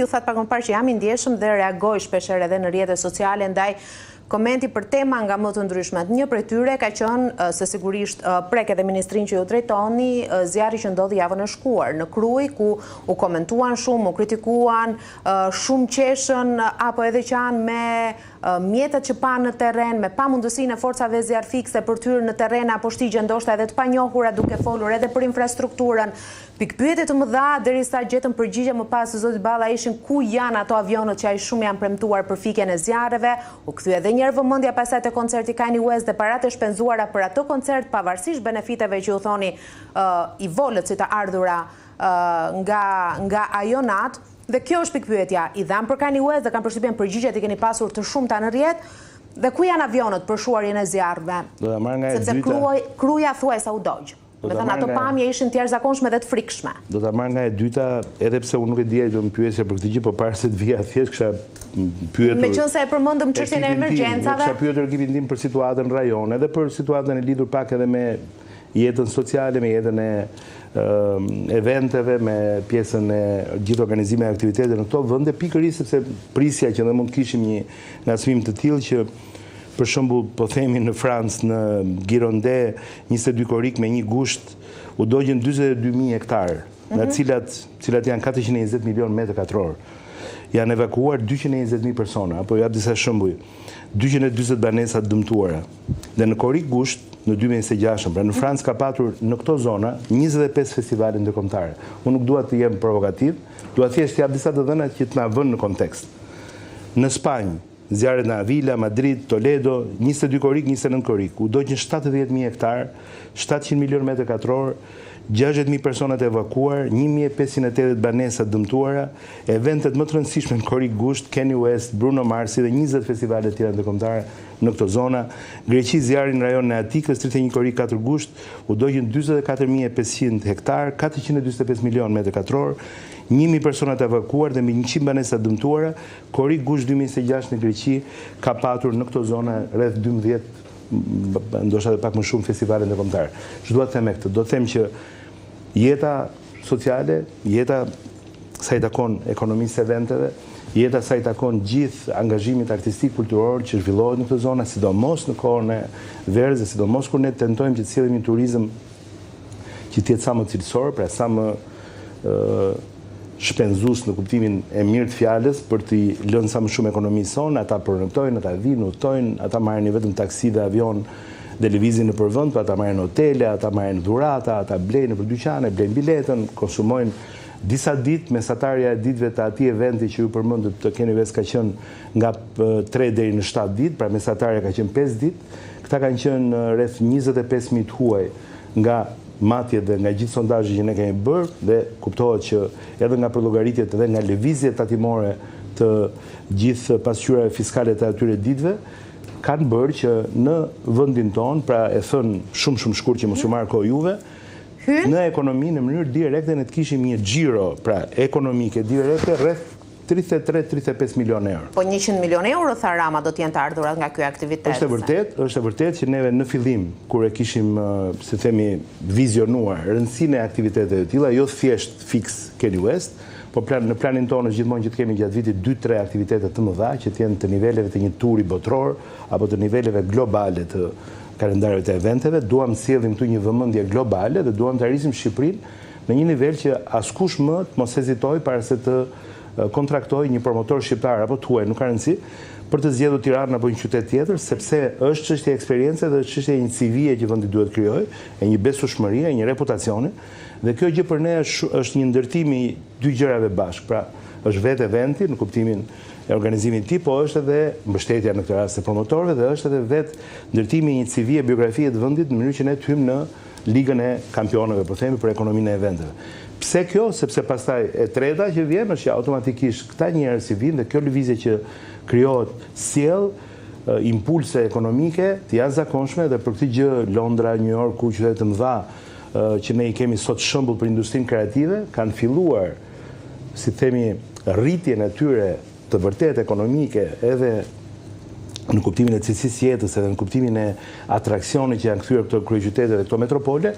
Ju thatë pak më parë që jam i ndjeshëm dhe reagoj shpesher edhe në rrjetet sociale ndaj komenti për tema nga më të ndryshmet. Një prej tyre ka qenë se sigurisht prek edhe ministrin që ju drejtoni, zjarri që ndodhi javën e shkuar në Krujë, ku u komentuan shumë, u kritikuan, shumë qeshën apo edhe qanë me mjetet që pa në terren, me pa mundësinë e forcave zjarfikse për tyrë në terren apo shtigje ndoshta edhe të panjohura, duke folur edhe për infrastrukturën. Pikpyetje të mëdha derisa gjetën përgjigje më pas se zoti Balla ishin ku janë ato avionët që ai shumë janë premtuar për fikjen e zjarreve. U kthye edhe një herë vëmendja pasaj te koncerti Kanye West dhe paratë e shpenzuara për atë koncert, pavarësisht benefiteve që u thoni i volët si të ardhura nga ajo natë. Dhe kjo është pikpyetja, i dhanë për Kanye West dhe kanë përshtypjen përgjigjet i keni pasur të shumta në rrjet, dhe ku janë avionët për shuarjen e zjarreve? Sepse Kruja thuajsa u dogj. Me thënë ato pamje ishin të jashtëzakonshme dhe të frikshme. Do ta marr nga e dyta, edhe pse unë nuk e dija do më pyesja për këtë gjë, por para se të vija thjesht kisha pyetur. Meqense e përmendëm çështjen e emergjencave. Kisha pyetur ekipin tim për situatën në rajon, edhe për situatën e lidhur pak edhe me jetën sociale, me jetën e eventeve, me pjesën e gjithë organizime e aktivitete në këto vende, pikërisht sepse prisja që ne mund të kishim një ngacmim të tillë që për shembull po themi në Francë, në Gironde, 22 korik me një gusht u dogjën 42.000 hektarë, nga cilat janë 420 milion metër katror. Janë evakuuar 220.000 persona, apo jap disa shembuj. 240 banesa dëmtuara. Dhe në korik gusht në 2026, pra në Francë ka patur në këto zona 25 festivale ndërkombëtare. Unë nuk dua të jem provokativ, dua thjesht të jap disa të dhëna që të na vënë në kontekst. Në Spanjë, zjarret në Avila, Madrid, Toledo, 22 korik, 29 korik, u dogjën 70.000 hektarë, 700 milion metër katror, 60.000 personat evakuar, 1.580 banesa dëmtuara, eventet më të rëndësishme në korik gusht, Kanye West, Bruno Marsi dhe 20 festivale tjera ndërkombëtare në këto zona. Greqi, zjarri në rajon e Atikës, 31 korik 4 gusht, u dogjën 44.500 hektarë, 445 milion metër katror, 1.000 personat evakuar dhe mbi 100 banesa dëmtuara. Korik gusht 2026 në Greqi ka patur në këto zona rreth 12, ndoshta edhe pak më shumë festivale ndërkombëtare. Ç'dua të them me këtë? Do të them që jeta sociale, jeta sa i takon ekonomisë eventeve, jeta sa i takon gjithë angazhimit artistik kulturor që zhvillohet në këtë zonë, sidomos në kohën e verës, sidomos kur ne tentojmë që të sillim një turizëm që të jetë sa më cilësor, pra sa më shpenzues në kuptimin e mirë të fjalës, për të lënë sa më shumë ekonomisë sonë, ata pronojnë, ata vinë, udhtojnë, ata marrin vetëm taksi dhe avion dhe lëvizin në përvend, ata marrin hotele, ata marrin dhurata, ata blejnë nëpër dyqane, blejnë biletën, konsumojnë disa ditë. Mesatarja e ditëve të atij eventi që ju përmendët të Kanye West ka qenë nga 3 deri në 7 ditë, pra mesatarja ka qenë 5 ditë. Këta kanë qenë rreth 25.000 huaj nga matjet dhe nga gjithë sondazhet që ne kemi bërë, dhe kuptohet që edhe nga llogaritjet dhe nga lëvizjet tatimore të gjithë pasqyrave fiskale të atyre ditëve, kanë bërë që në vendin ton, pra e thën shumë shkurt që mos u marr kohë juve, në ekonomi në mënyrë direkte ne të kishim një xhiro, pra ekonomike direkte rreth 33-35 milion euro. Po 100 milion euro, tha Rama, do t'jenë të ardhurat nga ky aktivitet. Është e vërtet që neve në fillim, kur e kishim, si themi, vizionuar rëndësinë e aktiviteteve të tilla, jo thjesht fiks Kanye West, po në planin tonë është gjithmonë që të kemi gjatë vitit 2-3 aktivitete të mëdha, që të jenë të niveleve të një turi botror, apo të niveleve globale të kalendarit të eventeve. Duam të sjellim këtu një vëmendje globale dhe duam të arrisim Shqipërinë në një nivel që askush më të mos hezitojë para se të kontraktoj një promotor shqiptar apo tuaj, nuk ka rëndësi, për të zgjedhur Tiranën apo një qytet tjetër, sepse është çështje eksperience dhe është çështje një CV-je që vendi duhet krijojë, e një besueshmërie, e një reputacioni, dhe kjo gjë për ne është një ndërtim i dy gjërave bashkë. Pra, është vetë eventi në kuptimin e organizimit të tij, po është edhe mbështetja në këtë rast e promotorëve dhe është edhe vetë ndërtimi i një CV-je biografie të vendit në mënyrë që ne të hyjmë në ligën e kampionëve, po themi, për ekonominë e eventeve. Pse kjo? Sepse pastaj e treta që vjen është që automatikisht këta njerëz që vinë dhe kjo lëvizje që krijohet sjell impulse ekonomike të jashtëzakonshme, dhe për këtë gjë Londra, New York, ku qytete të mëdha që ne i kemi sot shembull për industrinë kreative, kanë filluar, si themi, rritjen e tyre të vërtet ekonomike, edhe në kuptimin e cilësisë jetës, edhe në kuptimin e atraksionit që janë kthyer këto kryeqytete dhe këto metropole,